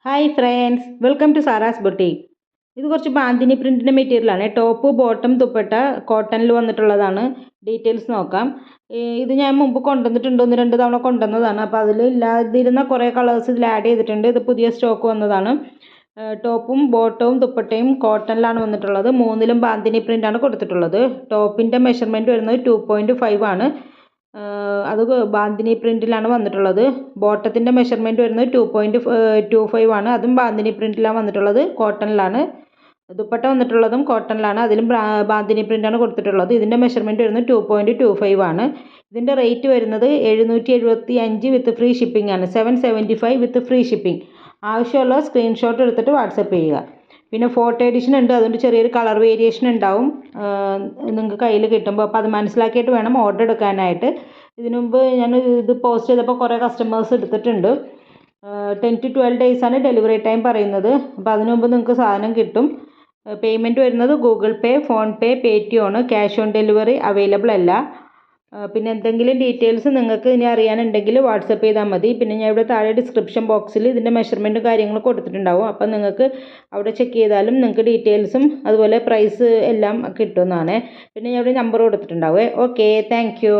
Hi friends, welcome to Sara's boutique. ഇത് കുറച്ച് ബാന്തിനി പ്രിൻറ്റിൻ്റെ മെറ്റീരിയലാണ്. ടോപ്പ് ബോട്ടം ദുപ്പട്ട കോട്ടണിൽ വന്നിട്ടുള്ളതാണ്. ഡീറ്റെയിൽസ് നോക്കാം. ഇത് ഞാൻ മുമ്പ് കൊണ്ടുവന്നിട്ടുണ്ട്, 1-2 തവണ കൊണ്ടുവന്നതാണ്. അപ്പോൾ അതിൽ ഇല്ലാതിരുന്ന കുറേ കളേഴ്സ് ഇതിൽ ആഡ് ചെയ്തിട്ടുണ്ട്. ഇത് പുതിയ സ്റ്റോക്ക് വന്നതാണ്. ടോപ്പും ബോട്ടവും ദുപ്പട്ടയും കോട്ടണിലാണ് വന്നിട്ടുള്ളത്. 3ലും ബാന്തിനി പ്രിൻ്റാണ് കൊടുത്തിട്ടുള്ളത്. ടോപ്പിൻ്റെ മെഷർമെൻറ്റ് വരുന്നത് 2.5 ആണ്. അത് ബാന്തിനി പ്രിൻറ്റിലാണ് വന്നിട്ടുള്ളത്. ബോട്ടത്തിൻ്റെ മെഷർമെൻറ്റ് വരുന്നത് 2.25 ആണ്. അതും ബാന്തിനി പ്രിൻറ്റിലാണ് വന്നിട്ടുള്ളത്. കോട്ടണിലാണ്. ദുപ്പട്ട വന്നിട്ടുള്ളതും കോട്ടണിലാണ്. അതിലും ബാന്തിനി പ്രിൻ്റാണ് കൊടുത്തിട്ടുള്ളത്. ഇതിൻ്റെ മെഷർമെൻറ്റ് വരുന്നത് 2.25 ആണ്. ഇതിൻ്റെ റേറ്റ് വരുന്നത് 775 വിത്ത് ഫ്രീ ഷിപ്പിംഗ് ആണ്. 775 വിത്ത് ഫ്രീ ഷിപ്പിംഗ്. ആവശ്യമുള്ള സ്ക്രീൻഷോട്ട് എടുത്തിട്ട് വാട്സപ്പ് ചെയ്യുക. പിന്നെ ഫോട്ടോ എഡിഷൻ ഉണ്ട്, അതുകൊണ്ട് ചെറിയൊരു കളർ വേരിയേഷൻ ഉണ്ടാവും നിങ്ങൾക്ക് കയ്യിൽ കിട്ടുമ്പോൾ. അപ്പോൾ അത് മനസ്സിലാക്കിയിട്ട് വേണം ഓർഡർ എടുക്കാനായിട്ട്. ഇതിനു മുമ്പ് ഞാൻ ഇത് പോസ്റ്റ് ചെയ്തപ്പോൾ കുറേ കസ്റ്റമേഴ്സ് എടുത്തിട്ടുണ്ട്. 10 to 12 days ആണ് ഡെലിവറി ടൈം പറയുന്നത്. അപ്പോൾ അതിനു മുമ്പ് നിങ്ങൾക്ക് സാധനം കിട്ടും. പേയ്മെൻറ്റ് വരുന്നത് ഗൂഗിൾ പേ, ഫോൺ പേ, പേടിഎം ആണ്. ക്യാഷ് ഓൺ ഡെലിവറി അവൈലബിൾ അല്ല. പിന്നെ എന്തെങ്കിലും ഡീറ്റെയിൽസ് നിങ്ങൾക്ക് ഇനി അറിയാനുണ്ടെങ്കിൽ വാട്സപ്പ് ചെയ്താൽ മതി. പിന്നെ ഞാൻ ഇവിടെ താഴെ ഡിസ്ക്രിപ്ഷൻ ബോക്സിൽ ഇതിൻ്റെ മെഷർമെൻറ്റും കാര്യങ്ങളും കൊടുത്തിട്ടുണ്ടാവും. അപ്പോൾ നിങ്ങൾക്ക് അവിടെ ചെക്ക് ചെയ്താലും നിങ്ങൾക്ക് ഡീറ്റെയിൽസും അതുപോലെ പ്രൈസ് എല്ലാം കിട്ടുന്നതാണ്. പിന്നെ ഞാൻ ഇവിടെ നമ്പർ കൊടുത്തിട്ടുണ്ടാവും. Okay, thank U.